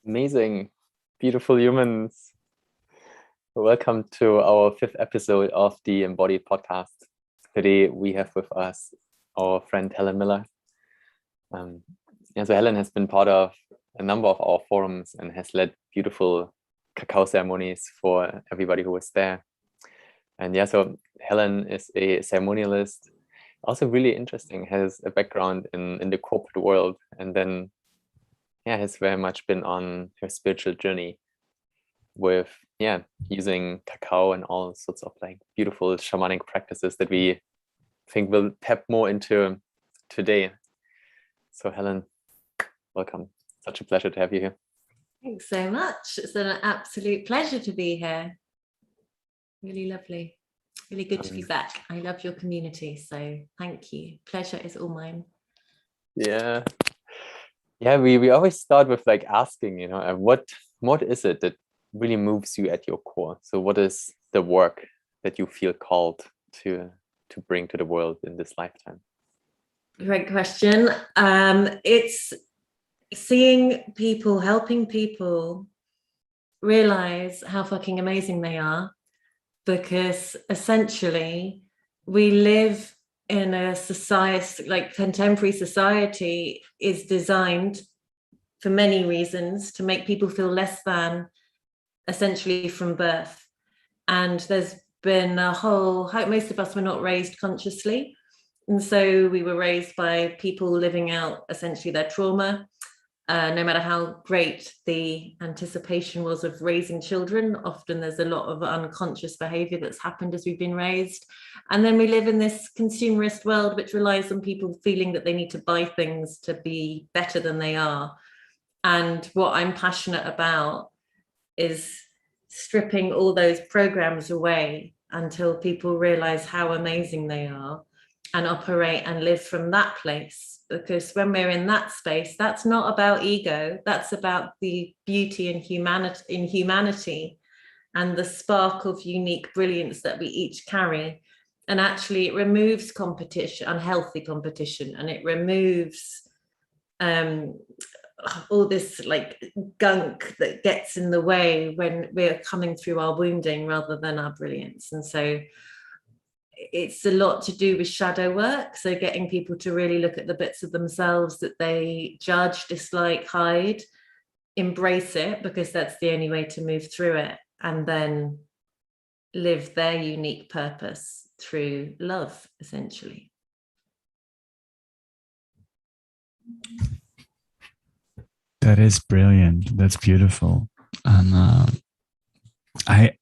Amazing, beautiful humans. Welcome to our 5th episode of the Embodied podcast. Today we have with us our friend Helen Millar. So Helen has been part of a number of our forums and has led beautiful cacao ceremonies for everybody who was there. And so Helen is a ceremonialist, also really interesting, has a background in the corporate world, and then has very much been on her spiritual journey with using cacao and all sorts of like beautiful shamanic practices that we think we'll tap more into today. So Helen, welcome. Such a pleasure to have you here. Thanks so much. It's an absolute pleasure to be here. Really lovely. Really good to be back. I love your community, so thank you. Pleasure is all mine. We always start with like asking, what is it that really moves you at your core? So what is the work that you feel called to bring to the world in this lifetime? Great question. It's seeing people, helping people realize how fucking amazing they are, because essentially we live in a society, like contemporary society is designed for many reasons to make people feel less than, essentially from birth. And there's been a whole, most of us were not raised consciously. And so we were raised by people living out essentially their trauma. No matter how great the anticipation was of raising children, often there's a lot of unconscious behavior that's happened as we've been raised. And then we live in this consumerist world, which relies on people feeling that they need to buy things to be better than they are. And what I'm passionate about is stripping all those programs away until people realize how amazing they are and operate and live from that place. Because when we're in that space, that's not about ego, that's about the beauty and humanity and the spark of unique brilliance that we each carry. And actually it removes competition, unhealthy competition, and it removes all this like gunk that gets in the way when we're coming through our wounding rather than our brilliance. And so it's a lot to do with shadow work. So getting people to really look at the bits of themselves that they judge, dislike, hide, embrace it, because that's the only way to move through it, and then live their unique purpose through love, essentially. That is brilliant. That's beautiful. And I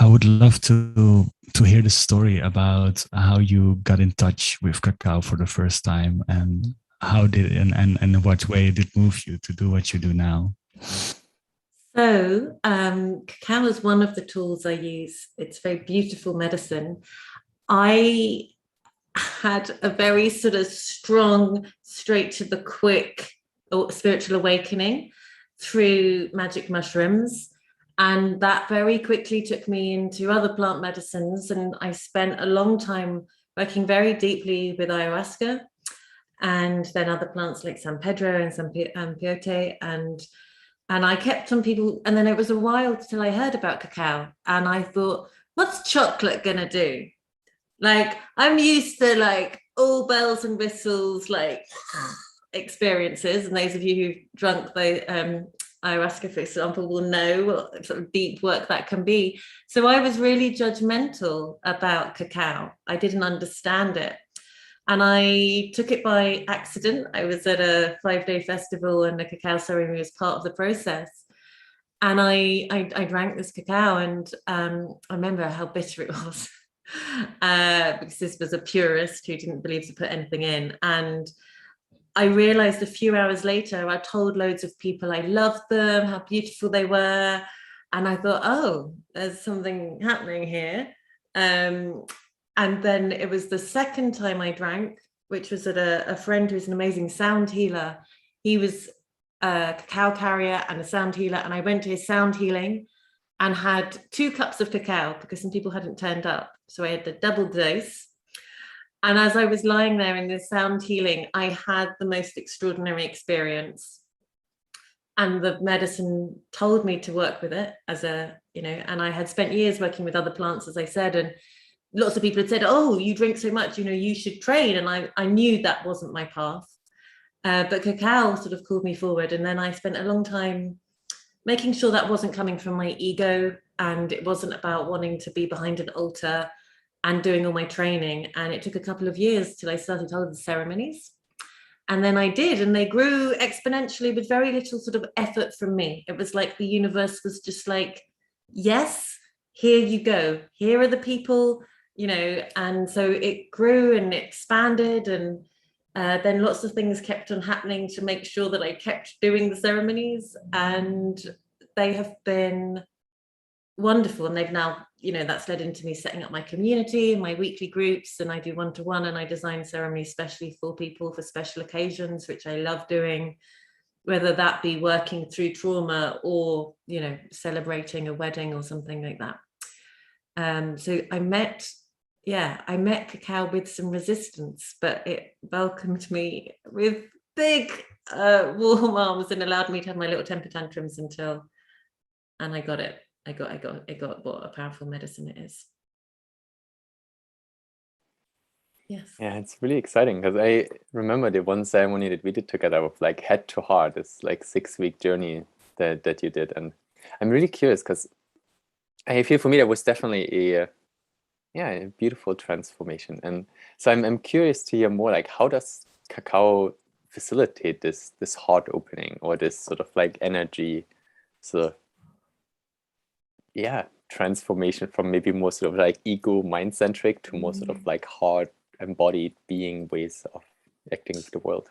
would love to hear the story about how you got in touch with cacao for the first time, and how did and in what way did it move you to do what you do now? So cacao is one of the tools I use. It's very beautiful medicine. I had a very sort of strong, straight to the quick spiritual awakening through magic mushrooms. And that very quickly took me into other plant medicines. And I spent a long time working very deeply with ayahuasca, and then other plants like San Pedro and San Peyote. And I kept on people. And then it was a while till I heard about cacao. And I thought, what's chocolate going to do? Like, I'm used to like all bells and whistles, like experiences. And those of you who've drunk the ayahuasca, for example, will know what sort of deep work that can be. So I was really judgmental about cacao. I didn't understand it. And I took it by accident. I was at a 5-day festival and the cacao ceremony was part of the process. And I drank this cacao, and I remember how bitter it was. Because this was a purist who didn't believe to put anything in. And I realized a few hours later, I told loads of people I loved them, how beautiful they were. And I thought, oh, there's something happening here. And then it was the second time I drank, which was at a friend who's an amazing sound healer. He was a cacao carrier and a sound healer. And I went to his sound healing and had 2 cups of cacao because some people hadn't turned up. So I had the double dose. And as I was lying there in this sound healing, I had the most extraordinary experience. And the medicine told me to work with it as a, and I had spent years working with other plants, as I said, and lots of people had said, oh, you drink so much, you should train. And I knew that wasn't my path. But cacao sort of called me forward. And then I spent a long time making sure that wasn't coming from my ego, and it wasn't about wanting to be behind an altar and doing all my training. And it took a couple of years till I started holding the ceremonies. And then I did, and they grew exponentially with very little sort of effort from me. It was like the universe was just like, yes, here you go. Here are the people, and so it grew and expanded. And then lots of things kept on happening to make sure that I kept doing the ceremonies, and they have been wonderful. And they've now, that's led into me setting up my community and my weekly groups, and I do one-to-one, and I design ceremonies especially for people for special occasions, which I love doing, whether that be working through trauma or, celebrating a wedding or something like that. So I met cacao with some resistance, but it welcomed me with big warm arms and allowed me to have my little temper tantrums and I got it. I got what a powerful medicine it is. Yes. Yeah, it's really exciting because I remember the one ceremony that we did together with like head to heart, this like 6-week journey that you did. And I'm really curious because I feel for me that was definitely a beautiful transformation. And so I'm curious to hear more, like, how does cacao facilitate this heart opening, or this sort of like energy sort of transformation from maybe more sort of like ego mind centric to more sort of like heart embodied being ways of acting with the world?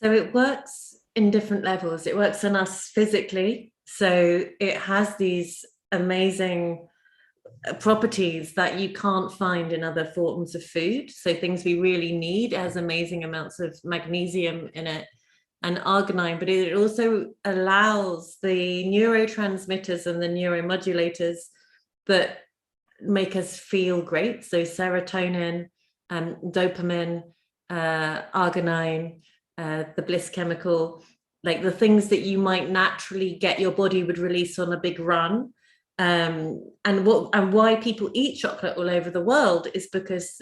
So it works in different levels. It works on us physically. So it has these amazing properties that you can't find in other forms of food. So things we really need. It has amazing amounts of magnesium in it and arginine, but it also allows the neurotransmitters and the neuromodulators that make us feel great. So serotonin, dopamine, arginine, the bliss chemical, like the things that you might naturally get your body would release on a big run. And why people eat chocolate all over the world is because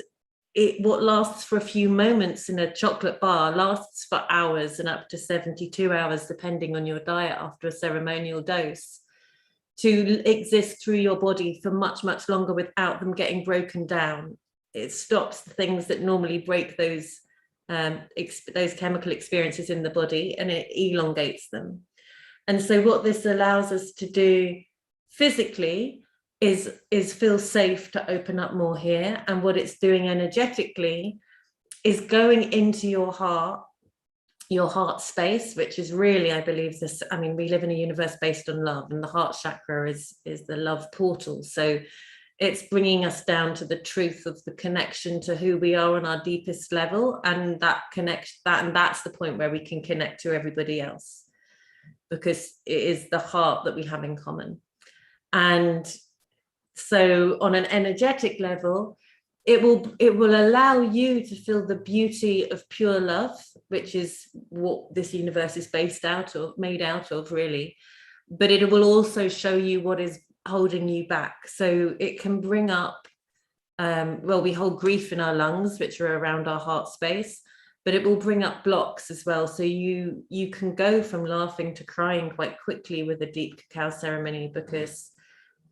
what lasts for a few moments in a chocolate bar lasts for hours and up to 72 hours, depending on your diet after a ceremonial dose, to exist through your body for much, much longer without them getting broken down. It stops the things that normally break those chemical experiences in the body, and it elongates them. And so what this allows us to do physically is feel safe to open up more here. And what it's doing energetically is going into your heart space, which is really, I believe this, I mean, we live in a universe based on love, and the heart chakra is the love portal. So it's bringing us down to the truth of the connection to who we are on our deepest level. And that's the point where we can connect to everybody else, because it is the heart that we have in common. And so on an energetic level, it will allow you to feel the beauty of pure love, which is what this universe is made out of, really. But it will also show you what is holding you back. So it can bring up, we hold grief in our lungs, which are around our heart space, but it will bring up blocks as well. So you can go from laughing to crying quite quickly with a deep cacao ceremony, because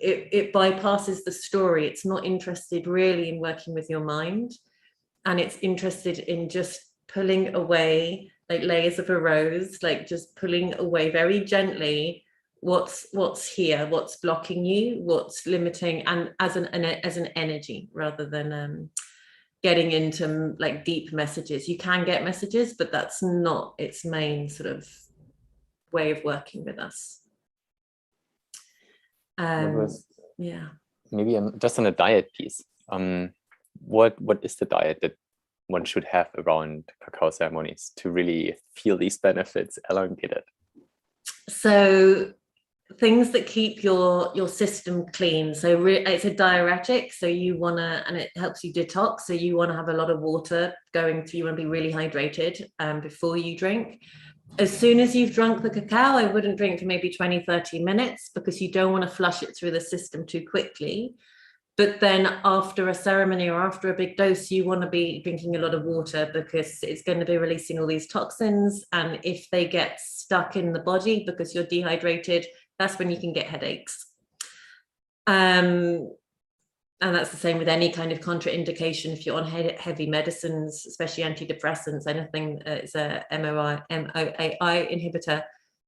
it bypasses the story. It's not interested really in working with your mind, and it's interested in just pulling away, like layers of a rose, like just pulling away very gently what's here, what's blocking you, what's limiting, and as an energy, rather than getting into like deep messages. You can get messages, but that's not its main sort of way of working with us. Maybe just on a diet piece, what is the diet that one should have around cacao ceremonies to really feel these benefits elongated? So things that keep your system clean. So it's a diuretic, so you want to, and it helps you detox, so you want to have a lot of water going through. You want to be really hydrated before you drink. As soon as you've drunk the cacao, I wouldn't drink for maybe 20-30 minutes, because you don't want to flush it through the system too quickly. But then after a ceremony or after a big dose, you want to be drinking a lot of water, because it's going to be releasing all these toxins. And if they get stuck in the body because you're dehydrated, that's when you can get headaches. And that's the same with any kind of contraindication. If you're on heavy medicines, especially antidepressants, anything is a MOAI inhibitor,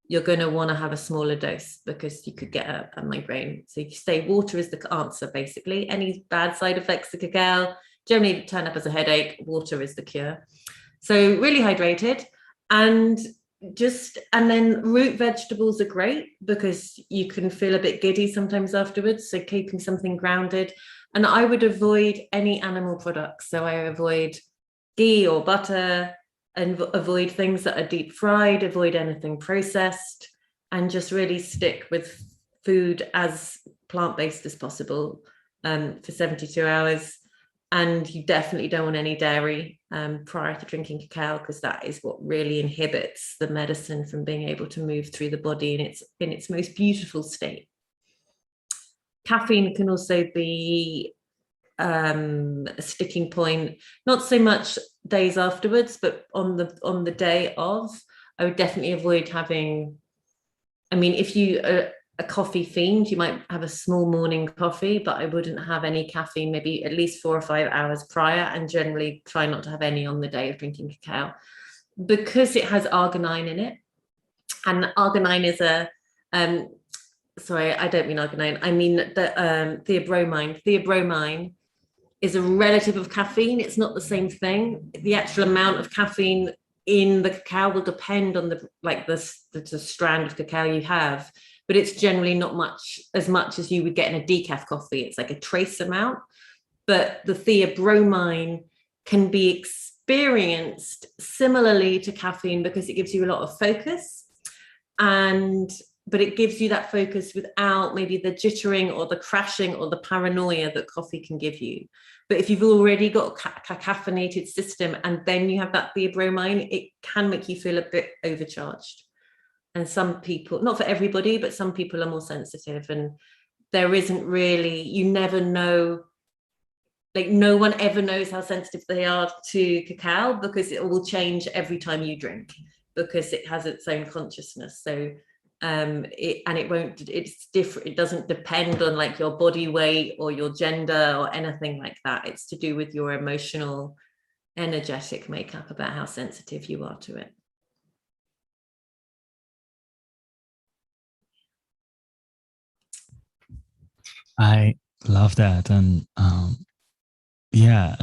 you're going to want to have a smaller dose, because you could get a migraine. So you say water is the answer, basically. Any bad side effects of cacao generally turn up as a headache. Water is the cure. So really hydrated. And then root vegetables are great, because you can feel a bit giddy sometimes afterwards. So keeping something grounded. And I would avoid any animal products. So I avoid ghee or butter, and avoid things that are deep fried, avoid anything processed, and just really stick with food as plant-based as possible for 72 hours. And you definitely don't want any dairy prior to drinking cacao, because that is what really inhibits the medicine from being able to move through the body in its most beautiful state. Caffeine can also be a sticking point, not so much days afterwards, but on the day of. I would definitely avoid having, I mean, if you are a coffee fiend, you might have a small morning coffee, but I wouldn't have any caffeine maybe at least 4 or 5 hours prior, and generally try not to have any on the day of drinking cacao, because it has arginine in it. And arginine is a sorry, I don't mean arginine, I mean the theobromine. Theobromine is a relative of caffeine. It's not the same thing. The actual amount of caffeine in the cacao will depend on the strand of cacao you have, but it's generally not as much as you would get in a decaf coffee. It's like a trace amount. But the theobromine can be experienced similarly to caffeine, because it gives you a lot of focus, but it gives you that focus without maybe the jittering or the crashing or the paranoia that coffee can give you. But if you've already got a caffeinated system and then you have that theobromine, it can make you feel a bit overcharged. And some people, not for everybody, but some people are more sensitive, and there isn't really, you never know, like no one ever knows how sensitive they are to cacao, because it will change every time you drink, because it has its own consciousness. So it's different. It doesn't depend on like your body weight or your gender or anything like that. It's to do with your emotional, energetic makeup about how sensitive you are to it. I love that. And yeah,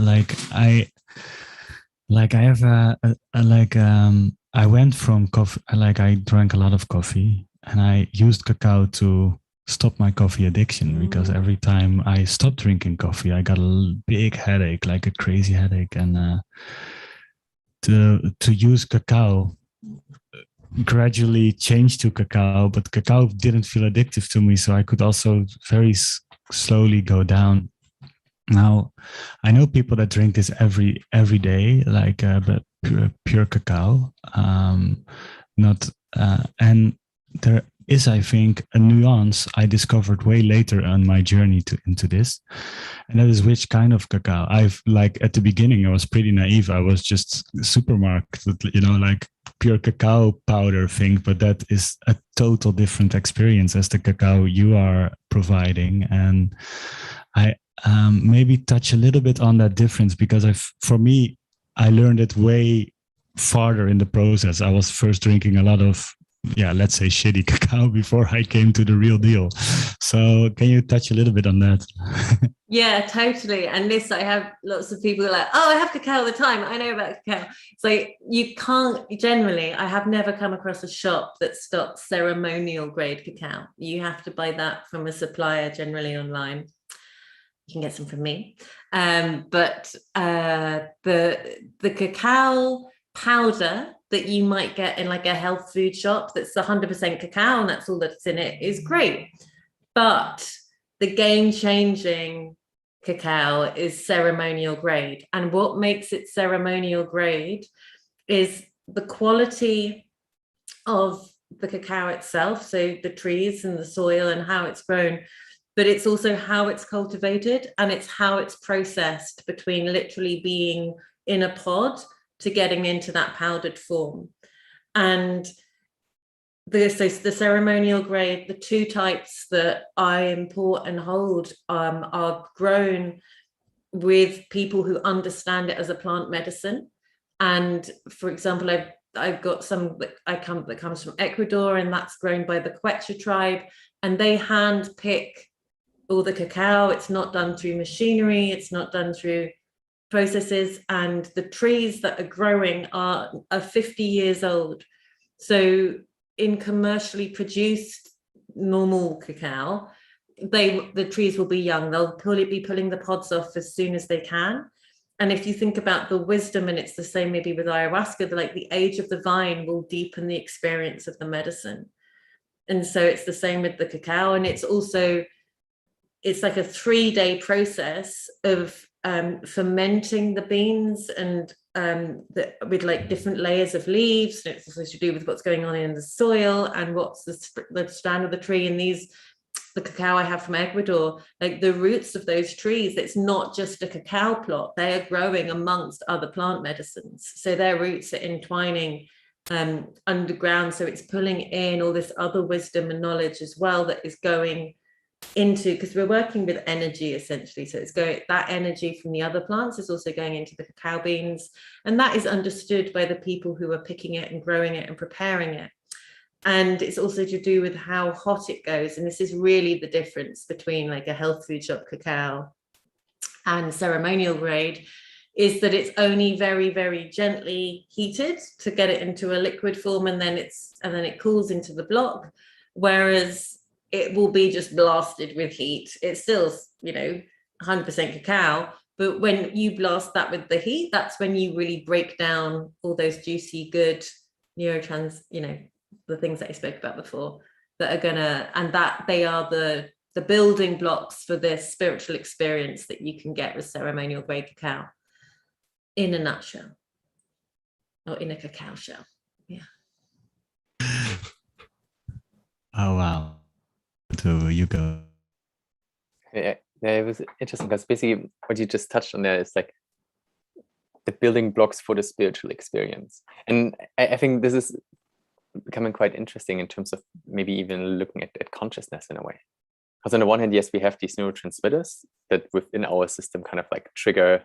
I went from coffee, I drank a lot of coffee, and I used cacao to stop my coffee addiction, because every time I stopped drinking coffee, I got a big headache, like a crazy headache. And to use cacao, gradually changed to cacao, but cacao didn't feel addictive to me, so I could also very slowly go down. Now, I know people that drink this every day, like but pure cacao, and there is, I think, a nuance I discovered way later on my journey into this, and that is which kind of cacao. I've at the beginning, I was pretty naive. I was just supermarket, like pure cacao powder thing, but that is a total different experience as the cacao you are providing. And I maybe touch a little bit on that difference, because for me, I learned it way farther in the process. I was first drinking a lot of, let's say, shitty cacao before I came to the real deal. So can you touch a little bit on that? Yeah, totally. And this, I have lots of people who are like, oh, I have cacao all the time. I know about cacao. So you can't, generally, I have never come across a shop that stocks ceremonial grade cacao. You have to buy that from a supplier, generally online. You can get some from me. But the cacao powder that you might get in like a health food shop that's 100% cacao and that's all that's in it is great. But the game-changing cacao is ceremonial grade. And what makes it ceremonial grade is the quality of the cacao itself, so the trees and the soil and how it's grown, but it's also how it's cultivated and it's how it's processed between literally being in a pod to getting into that powdered form. And the ceremonial grade, the two types that I import and hold are grown with people who understand it as a plant medicine. And for example, I've got some that comes from Ecuador, and that's grown by the Quechua tribe, and they hand pick all the cacao. It's not done through machinery, it's not done through processes, and the trees that are growing are 50 years old. So in commercially produced normal cacao, the trees will be young. They'll probably be pulling the pods off as soon as they can. And if you think about the wisdom, and it's the same maybe with ayahuasca, like the age of the vine will deepen the experience of the medicine. And so it's the same with the cacao. And it's also, it's like a 3-day process of fermenting the beans and with like different layers of leaves. And it's also to do with what's going on in the soil and what's the stand of the tree. And the cacao I have from Ecuador, like the roots of those trees, it's not just a cacao plot, they are growing amongst other plant medicines. So their roots are entwining underground. So it's pulling in all this other wisdom and knowledge as well that is going into, because we're working with energy essentially, so it's going, that energy from the other plants is also going into the cacao beans, and that is understood by the people who are picking it and growing it and preparing it. And it's also to do with how hot it goes, and this is really the difference between like a health food shop cacao and ceremonial grade, is that it's only very, very gently heated to get it into a liquid form, and then it cools into the block, whereas it will be just blasted with heat. It's still, 100% cacao, but when you blast that with the heat, that's when you really break down all those juicy, good neurotrans, the things that I spoke about before, that are gonna, and that they are the building blocks for this spiritual experience that you can get with ceremonial grade cacao, in a nutshell, or in a cacao shell. Yeah. Oh wow. So you go. Yeah, it was interesting because basically what you just touched on there is like the building blocks for the spiritual experience. And I think this is becoming quite interesting in terms of maybe even looking at consciousness in a way. Because on the one hand, yes, we have these neurotransmitters that within our system kind of like trigger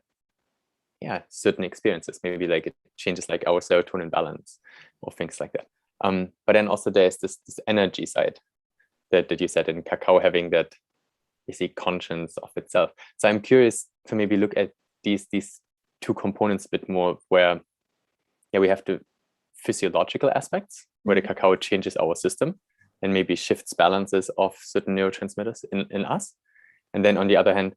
certain experiences. Maybe like it changes like our serotonin balance or things like that. But then also there's this energy side that you said in cacao, having that conscience of itself. So I'm curious to maybe look at these two components a bit more, where we have the physiological aspects where the cacao changes our system and maybe shifts balances of certain neurotransmitters in us, and then on the other hand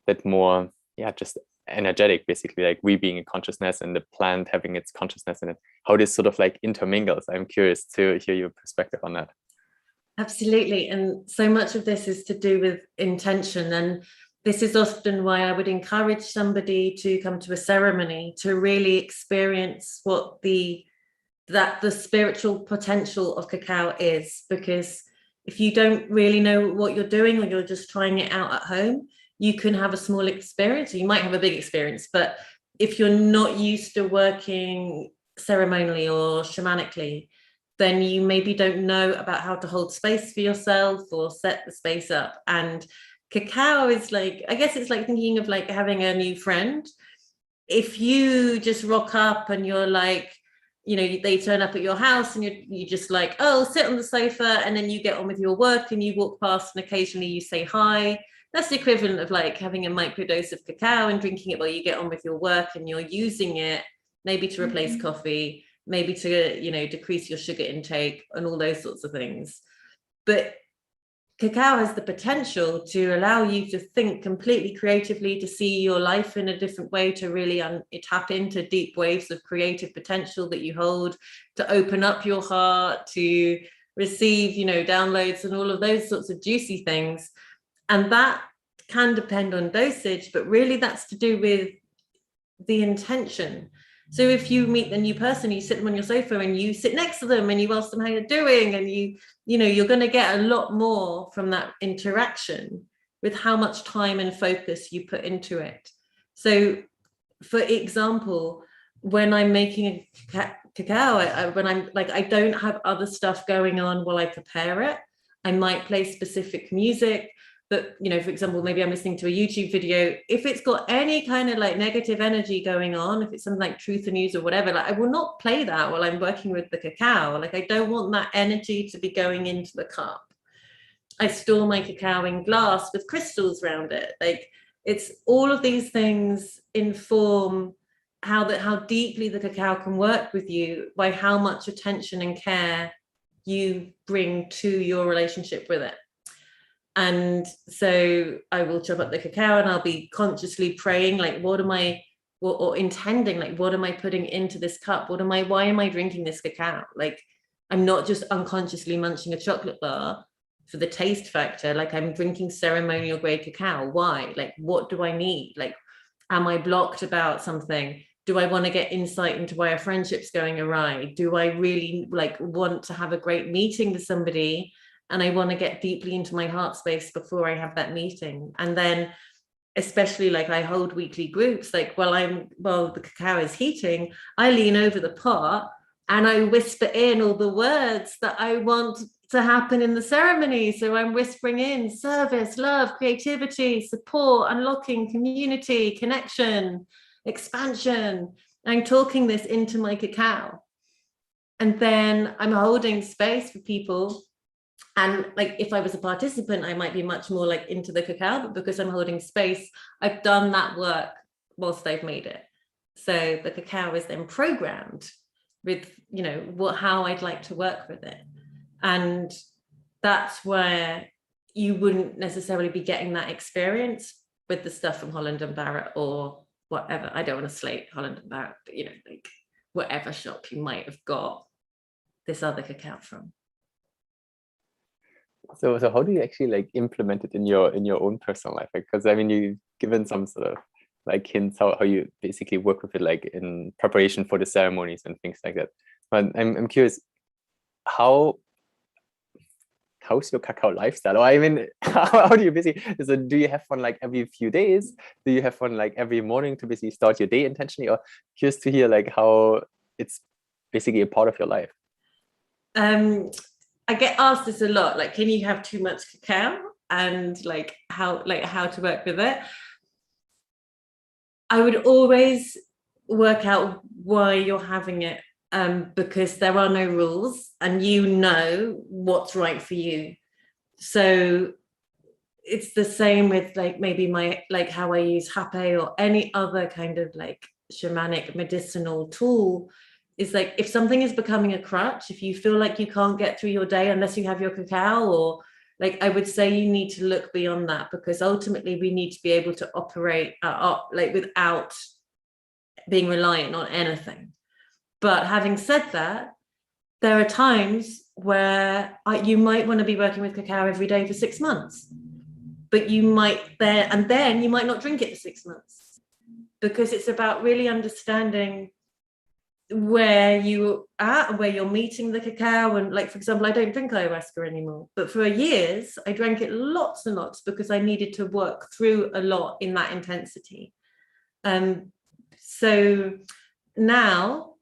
that more just energetic, basically like we being in consciousness and the plant having its consciousness in it, how this sort of like intermingles. I'm curious to hear your perspective on that. Absolutely. And so much of this is to do with intention. And this is often why I would encourage somebody to come to a ceremony to really experience what the spiritual potential of cacao is. Because if you don't really know what you're doing, or you're just trying it out at home, you can have a small experience, or you might have a big experience. But if you're not used to working ceremonially or shamanically, then you maybe don't know about how to hold space for yourself or set the space up. And cacao is like, I guess it's like thinking of like having a new friend. If you just rock up and you're like, they turn up at your house and you just like, oh, sit on the sofa, and then you get on with your work and you walk past and occasionally you say hi. That's the equivalent of like having a microdose of cacao and drinking it while you get on with your work, and you're using it maybe to replace coffee, maybe to decrease your sugar intake and all those sorts of things. But cacao has the potential to allow you to think completely creatively, to see your life in a different way, to really tap into deep waves of creative potential that you hold, to open up your heart, to receive, downloads and all of those sorts of juicy things. And that can depend on dosage, but really that's to do with the intention. So if you meet a new person, you sit them on your sofa and you sit next to them and you ask them how you're doing, and you're going to get a lot more from that interaction with how much time and focus you put into it. So for example, when I'm making a cacao, when I'm like, I don't have other stuff going on while I prepare it. I might play specific music. But, for example, maybe I'm listening to a YouTube video. If it's got any kind of like negative energy going on, if it's something like truth and news or whatever, like I will not play that while I'm working with the cacao. Like I don't want that energy to be going into the cup. I store my cacao in glass with crystals around it. Like it's all of these things inform how deeply the cacao can work with you by how much attention and care you bring to your relationship with it. And so I will chop up the cacao and I'll be consciously praying, like, what am I, or intending, like, what am I putting into this cup? Why am I drinking this cacao? Like, I'm not just unconsciously munching a chocolate bar for the taste factor. Like I'm drinking ceremonial grade cacao. Why? Like, what do I need? Like, am I blocked about something? Do I want to get insight into why a friendship's going awry? Do I really want to have a great meeting with somebody? And I want to get deeply into my heart space before I have that meeting. And then especially I hold weekly groups, while the cacao is heating, I lean over the pot and I whisper in all the words that I want to happen in the ceremony. So I'm whispering in service, love, creativity, support, unlocking, community, connection, expansion. I'm talking this into my cacao. And then I'm holding space for people. And if I was a participant, I might be much more into the cacao, but because I'm holding space, I've done that work whilst they've made it. So the cacao is then programmed with, how I'd like to work with it. And that's where you wouldn't necessarily be getting that experience with the stuff from Holland and Barrett or whatever. I don't want to slate Holland and Barrett, but whatever shop you might have got this other cacao from. So how do you actually implement it in your own personal life? Because I mean, you've given some sort of hints how you basically work with it, in preparation for the ceremonies and things like that. But I'm curious, how's your cacao lifestyle? Or I mean, how do you basically? So do you have one every few days? Do you have one every morning to basically start your day intentionally? Or curious to hear how it's basically a part of your life. I get asked this a lot, can you have too much cacao, and how to work with it. I would always work out why you're having it, because there are no rules and what's right for you. So it's the same with maybe my how I use hape or any other kind of shamanic medicinal tool. Is if something is becoming a crutch, if you feel like you can't get through your day unless you have your cacao, or I would say you need to look beyond that, because ultimately we need to be able to operate without being reliant on anything. But having said that, there are times where you might want to be working with cacao every day for 6 months, but then you might not drink it for 6 months, because it's about really understanding where you are and where you're meeting the cacao. And for example, I don't drink ayahuasca anymore, but for years I drank it lots and lots because I needed to work through a lot in that intensity. So now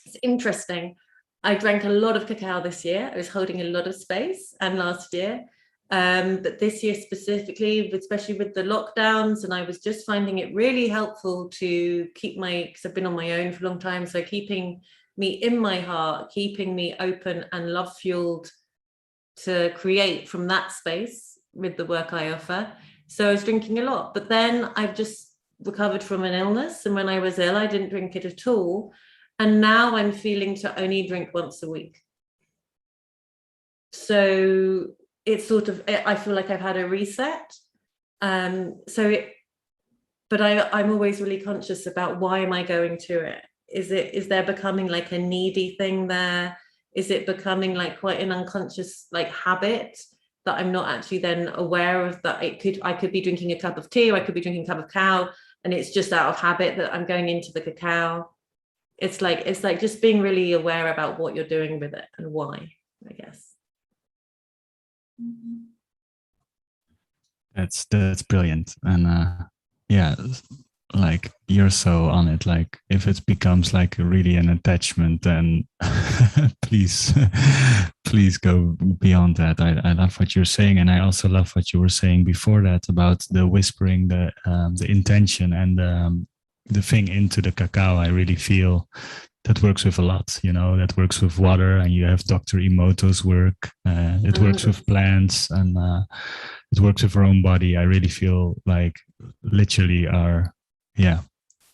it's interesting. I drank a lot of cacao this year. I was holding a lot of space, and last year, but this year specifically, especially with the lockdowns, and I was just finding it really helpful to keep because I've been on my own for a long time, so keeping me in my heart, keeping me open and love fueled to create from that space with the work I offer. So I was drinking a lot, but then I've just recovered from an illness, and when I was ill I didn't drink it at all, and now I'm feeling to only drink once a week. So it's sort of, I feel like I've had a reset. But I'm always really conscious about, why am I going to it? Is there becoming like a needy thing there? Is it becoming like quite an unconscious like habit that I'm not actually then aware of, that I could be drinking a cup of tea, or I could be drinking a cup of cacao, and it's just out of habit that I'm going into the cacao. It's like just being really aware about what you're doing with it and why, I guess. That's brilliant. And yeah, like you're so on it. Like if it becomes like really an attachment, then please go beyond that. I love what you're saying, and I also love what you were saying before that about the whispering, the intention, and the thing into the cacao. I really feel that works with a lot, that works with water, and you have Dr. Emoto's work. It works with plants, and it works with our own body. I really feel like literally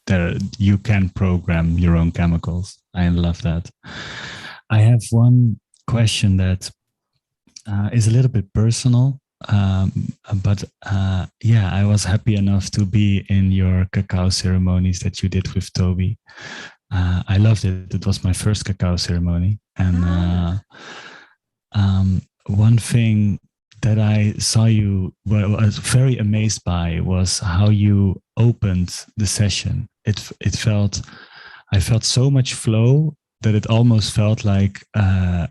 there you can program your own chemicals. I love that. I have one question that is a little bit personal, but I was happy enough to be in your cacao ceremonies that you did with Toby. I loved it. It was my first cacao ceremony. And one thing that I saw you was very amazed by was how you opened the session. I felt so much flow that it almost felt like a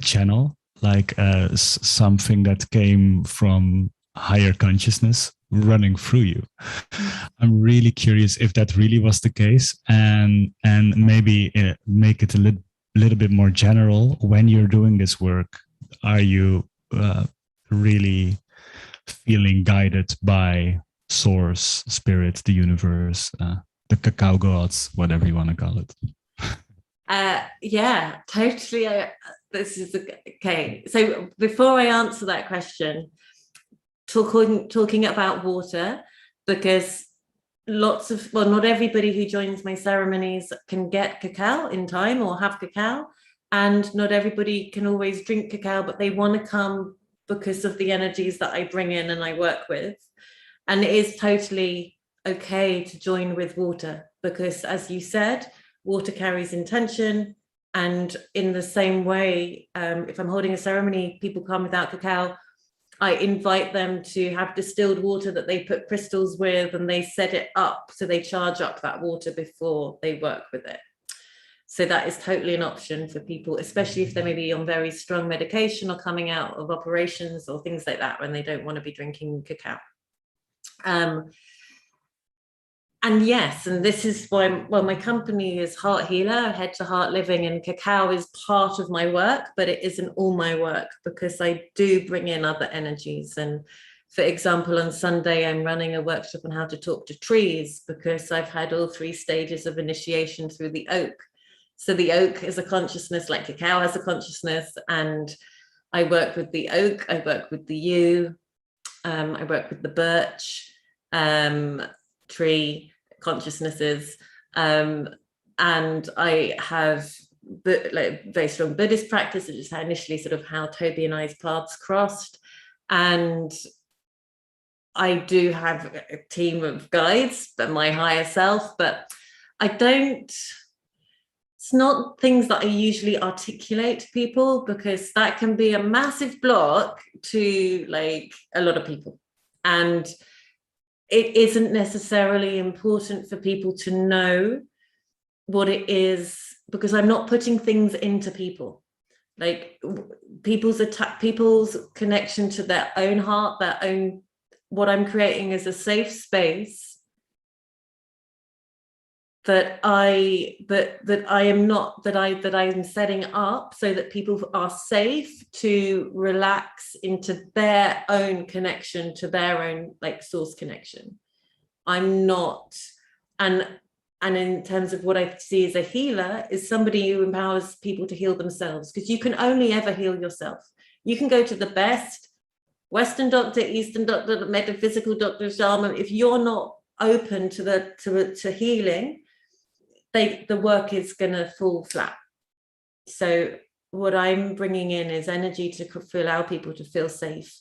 channel, like something that came from higher consciousness running through you. I'm really curious if that really was the case, and maybe make it a little bit more general. When you're doing this work, are you really feeling guided by source, spirit, the universe, the cacao gods, whatever you want to call it? Yeah, totally. This is okay. So before I answer that question, talking about water, because not everybody who joins my ceremonies can get cacao in time or have cacao, and not everybody can always drink cacao, but they want to come because of the energies that I bring in and I work with. And it is totally okay to join with water, because as you said, water carries intention. And in the same way, if I'm holding a ceremony, people come without cacao, I invite them to have distilled water that they put crystals with, and they set it up so they charge up that water before they work with it. So that is totally an option for people, especially if they're maybe on very strong medication or coming out of operations or things like that, when they don't want to be drinking cacao. And yes, and this is why, my company is Heart Healer, Head to Heart Living, and cacao is part of my work, but it isn't all my work, because I do bring in other energies. And for example, on Sunday, I'm running a workshop on how to talk to trees, because I've had all 3 stages of initiation through the oak. So the oak is a consciousness, like cacao has a consciousness, and I work with the oak, I work with the yew, I work with the birch tree consciousnesses, and I have very strong Buddhist practice, which is how initially sort of how Toby and I's paths crossed. And I do have a team of guides, but my higher self, but it's not things that I usually articulate to people, because that can be a massive block to like a lot of people. And it isn't necessarily important for people to know what it is, because I'm not putting things into people. Like people's connection to their own heart, their own, what I'm creating is a safe space that I am setting up so that people are safe to relax into their own connection to their own like source connection. I'm not, and in terms of what I see as a healer, is somebody who empowers people to heal themselves, because you can only ever heal yourself. You can go to the best Western doctor, Eastern doctor, metaphysical doctor, shaman. If you're not open to healing, the work is going to fall flat. So what I'm bringing in is energy to allow people to feel safe,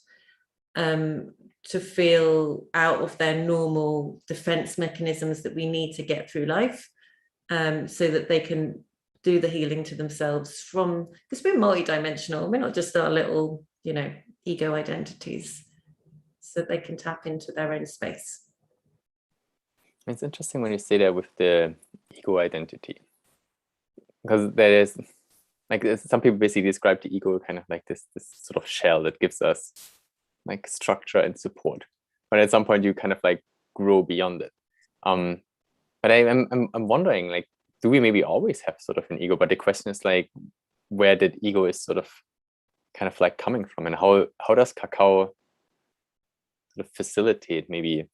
to feel out of their normal defense mechanisms that we need to get through life, so that they can do the healing to themselves from, because we're multidimensional, we're not just our little, ego identities, so they can tap into their own space. It's interesting when you say that with the ego identity, because there is, like, some people basically describe the ego kind of like this sort of shell that gives us like structure and support, but at some point you kind of like grow beyond it. But I'm wondering, like, do we maybe always have sort of an ego? But the question is like, where that ego is sort of kind of like coming from, and how does Cacao sort of facilitate maybe?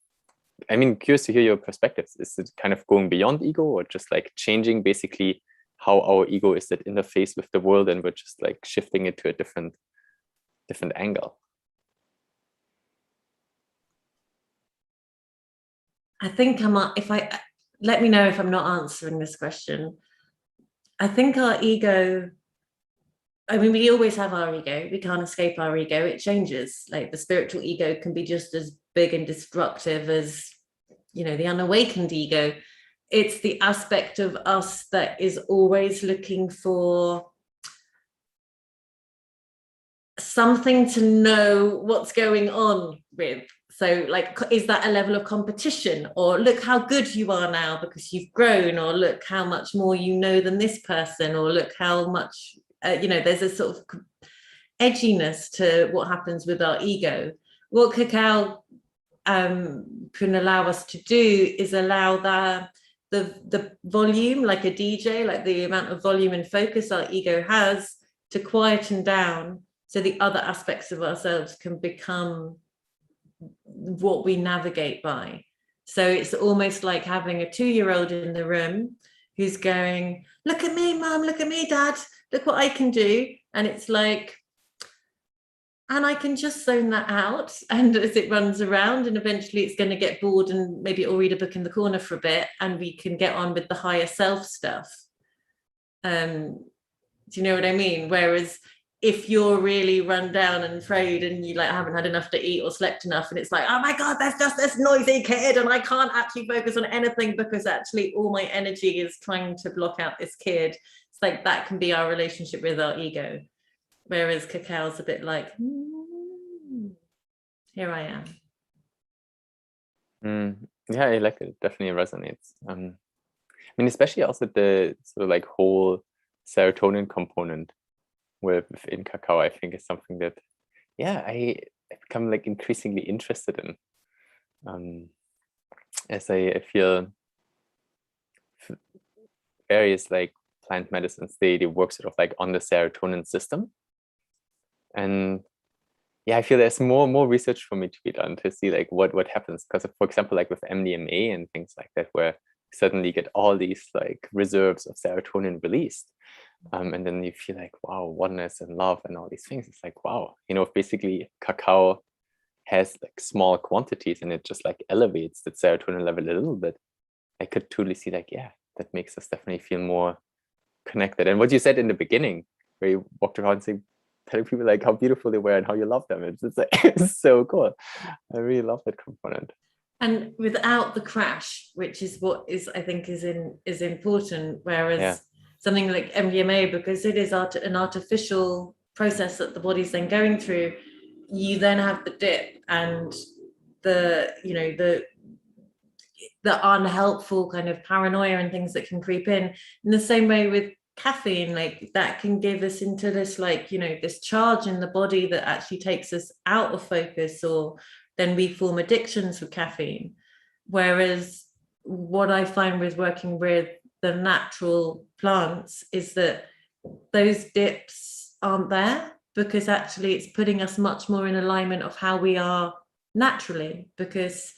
I mean, curious to hear your perspectives. Is it kind of going beyond ego, or just like changing basically how our ego is that interface with the world, and we're just like shifting it to a different angle? I think let me know if I'm not answering this question. I think our ego, I mean, we always have our ego. We can't escape our ego. It changes. Like the spiritual ego can be just as big and destructive as, the unawakened ego. It's the aspect of us that is always looking for something to know what's going on with. So like, is that a level of competition, or look how good you are now because you've grown, or look how much more you know than this person, or look how much, there's a sort of edginess to what happens with our ego. What Cacao can allow us to do is allow the volume, like a DJ, like the amount of volume and focus our ego has, to quieten down, so the other aspects of ourselves can become what we navigate by. So it's almost like having a 2-year-old in the room who's going, look at me, mum, look at me, dad, look what I can do. And it's like, and I can just zone that out, and as it runs around, and eventually it's going to get bored, and maybe it'll read a book in the corner for a bit, and we can get on with the higher self stuff. Do you know what I mean? Whereas if you're really run down and afraid, and you like haven't had enough to eat or slept enough, and it's like, oh my God, that's just this noisy kid, and I can't actually focus on anything because actually all my energy is trying to block out this kid. It's like, that can be our relationship with our ego. Whereas Cacao's a bit like, here I am. Yeah, I like it. It definitely resonates. I mean, especially also the sort of like whole serotonin component within Cacao, I think is something that, I become like increasingly interested in. As I feel various like plant medicines, they work sort of like on the serotonin system. And I feel there's more research for me to be done to see like what happens, because for example, like with MDMA and things like that, where you suddenly get all these like reserves of serotonin released, and then you feel like, wow, oneness and love and all these things. It's like, wow, if basically Cacao has like small quantities and it just like elevates the serotonin level a little bit, I could totally see like, that makes us definitely feel more connected. And what you said in the beginning, where you walked around saying, telling people like how beautiful they were and how you love them, it's like, it's so cool. I really love that component. And without the crash, which is what I think is important. Whereas something like MDMA, because it is an artificial process that the body's then going through, you then have the dip and the unhelpful kind of paranoia and things that can creep in the same way with caffeine. Like that can give us into this like, this charge in the body that actually takes us out of focus, or then we form addictions with caffeine. Whereas what I find with working with the natural plants is that those dips aren't there, because actually it's putting us much more in alignment of how we are naturally. Because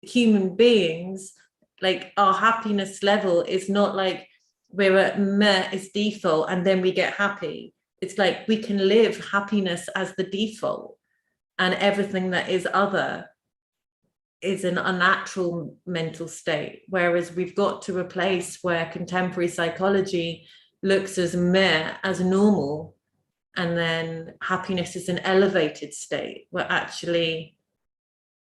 human beings, like our happiness level is not like we're at meh is default and then we get happy. It's like we can live happiness as the default, and everything that is other is an unnatural mental state. Whereas we've got to a place where contemporary psychology looks as meh, as normal, and then happiness is an elevated state, where actually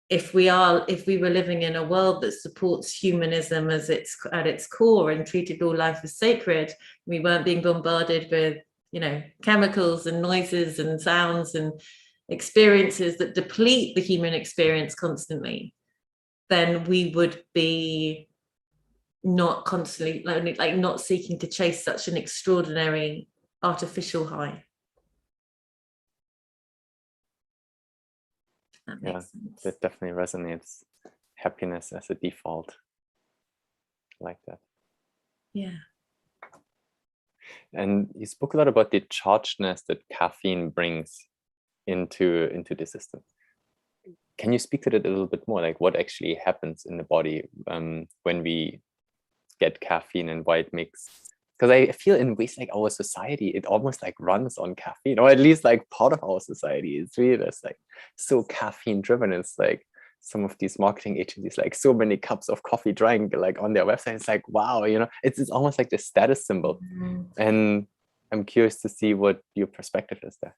if we were living in a world that supports humanism as at its core and treated all life as sacred, we weren't being bombarded with, you know, chemicals and noises and sounds and experiences that deplete the human experience constantly, then we would be not constantly like not seeking to chase such an extraordinary artificial high. That makes sense. That definitely resonates. Happiness as a default. I like that. Yeah. And you spoke a lot about the chargedness that caffeine brings into the system. Can you speak to that a little bit more? Like what actually happens in the body when we get caffeine and why it makes? Because I feel in ways like our society, it almost like runs on caffeine, or at least like part of our society is really just like so caffeine driven. It's like some of these marketing agencies, like so many cups of coffee drank, like on their website. It's like, wow, you know, it's almost like the status symbol. And I'm curious to see what your perspective is there.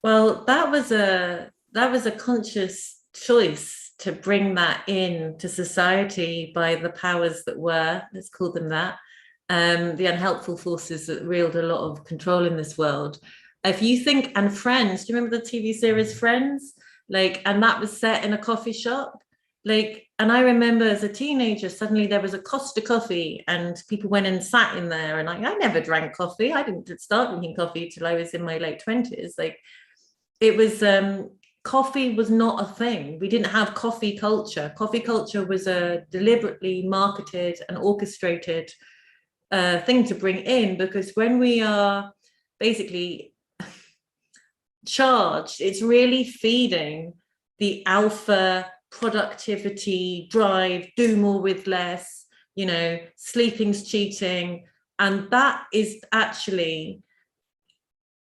Well, that was a conscious choice to bring that in to society by the powers that were, let's call them that, the unhelpful forces that wield a lot of control in this world. If you think, and Friends, do you remember the TV series Friends? Like, and that was set in a coffee shop. Like, and I remember as a teenager, suddenly there was a Costa coffee and people went and sat in there. And I never drank coffee. I didn't start drinking coffee till I was in my late 20s. Like, it was, coffee was not a thing. We didn't have coffee culture. Coffee culture was a deliberately marketed and orchestrated thing to bring in, because when we are basically charged, it's really feeding the alpha productivity drive, do more with less, you know, sleeping's cheating. And that is actually,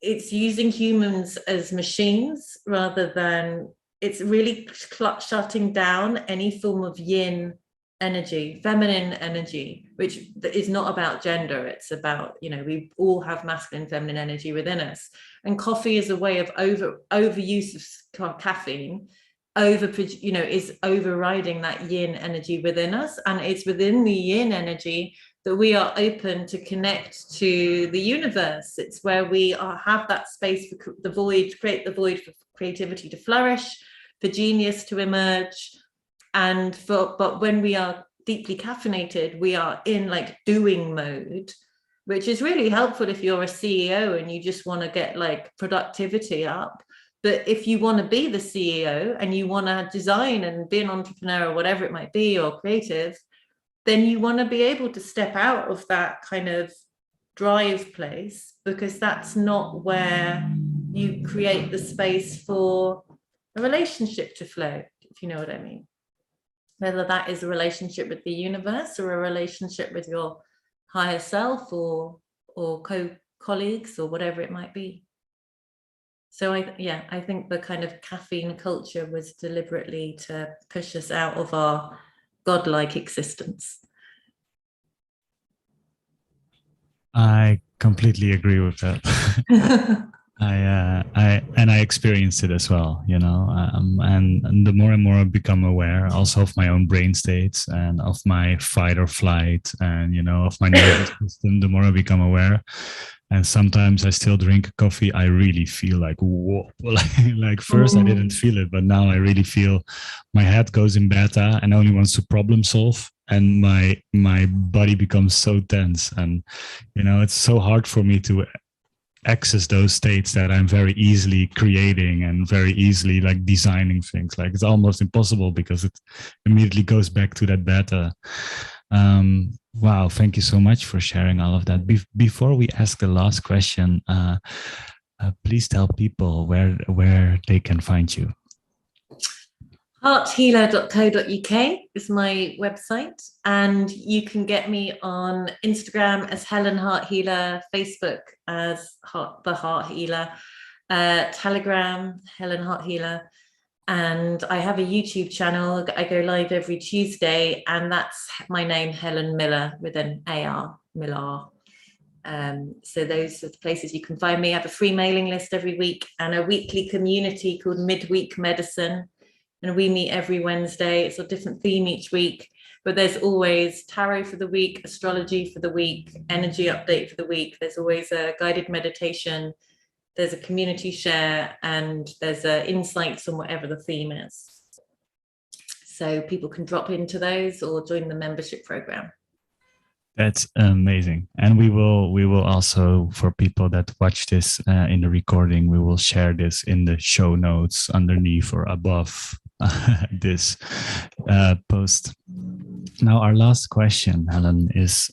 it's using humans as machines rather than, it's really shutting down any form of yin energy, feminine energy, which is not about gender. It's about, you know, we all have masculine, feminine energy within us. And coffee is a way of overuse of caffeine, is overriding that yin energy within us. And it's within the yin energy that we are open to connect to the universe. It's where we have that space for the void, create the void for creativity to flourish, for genius to emerge. But when we are deeply caffeinated, we are in like doing mode, which is really helpful if you're a CEO and you just want to get like productivity up. But if you want to be the CEO and you want to design and be an entrepreneur or whatever it might be, or creative, then you want to be able to step out of that kind of drive place, because that's not where you create the space for a relationship to flow, if you know what I mean. Whether that is a relationship with the universe or a relationship with your higher self or colleagues or whatever it might be. So I think the kind of caffeine culture was deliberately to push us out of our godlike existence. I completely agree with that. I experienced it as well, you know, and the more and more I become aware also of my own brain states and of my fight or flight and, you know, of my nervous system, the more I become aware. And sometimes I still drink coffee. I really feel like, whoa, like first I didn't feel it, but now I really feel my head goes in beta and only wants to problem solve. And my body becomes so tense. And, you know, it's so hard for me to access those states that I'm very easily creating and very easily like designing things. Like it's almost impossible because it immediately goes back to that beta. Wow, thank you so much for sharing all of that. Before we ask the last question, please tell people where they can find you. Hearthealer.co.uk is my website, and you can get me on Instagram as Helen Heart Healer, Facebook as the Heart Healer, Telegram Helen Heart Healer, and I have a YouTube channel. I go live every Tuesday, and that's my name, Helen Millar, with an AR, Millar. So those are the places you can find me. I have a free mailing list every week and a weekly community called Midweek Medicine. And we meet every Wednesday. It's a different theme each week, but there's always tarot for the week, astrology for the week, energy update for the week. There's always a guided meditation. There's a community share, and there's insights on whatever the theme is. So people can drop into those or join the membership program. That's amazing. And we will also, for people that watch this in the recording, we will share this in the show notes underneath or above this post. Now, our last question, Helen, is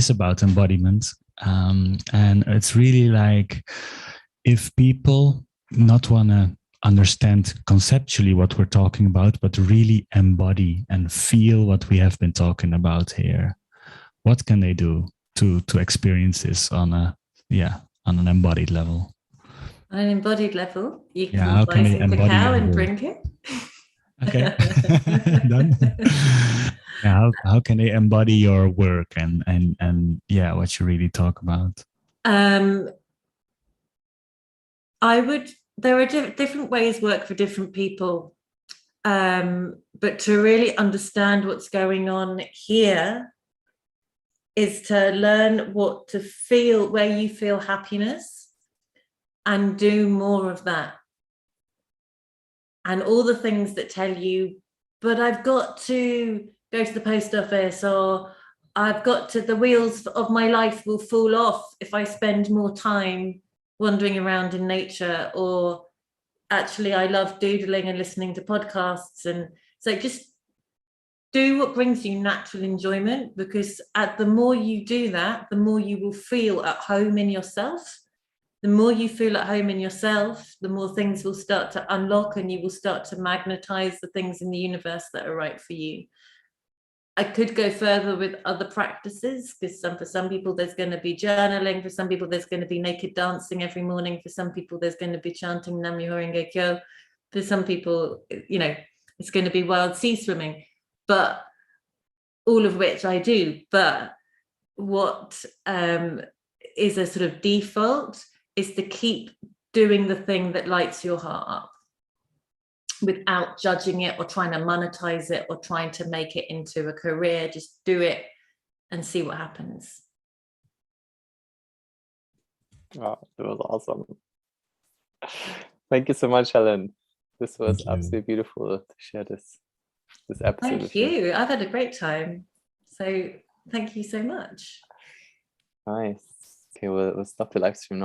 about embodiment. And it's really like, if people not want to understand conceptually what we're talking about, but really embody and feel what we have been talking about here, what can they do to experience this on an embodied level? On an embodied level, you can how buy can they some embody cacao and your drink it. Okay. Done. Yeah, how can they embody your work and what you really talk about? There are different ways work for different people, but to really understand what's going on here is to learn what to feel, where you feel happiness, and do more of that. And all the things that tell you, but I've got to go to the post office, or the wheels of my life will fall off if I spend more time wandering around in nature, or actually I love doodling and listening to podcasts. And so just do what brings you natural enjoyment, because the more you do that, the more you will feel at home in yourself. The more you feel at home in yourself, the more things will start to unlock, and you will start to magnetize the things in the universe that are right for you. I could go further with other practices, because for some people there's going to be journaling, for some people there's going to be naked dancing every morning, for some people there's going to be chanting Nam Myoho Renge Kyo, for some people, it's going to be wild sea swimming, but all of which I do. But what is a sort of default is to keep doing the thing that lights your heart up, without judging it or trying to monetize it or trying to make it into a career. Just do it and see what happens. Wow, that was awesome. Thank you so much, Helen. This was absolutely beautiful to share this episode. Thank you. I've had a great time. So thank you so much. Nice. Okay, we'll stop the live stream now.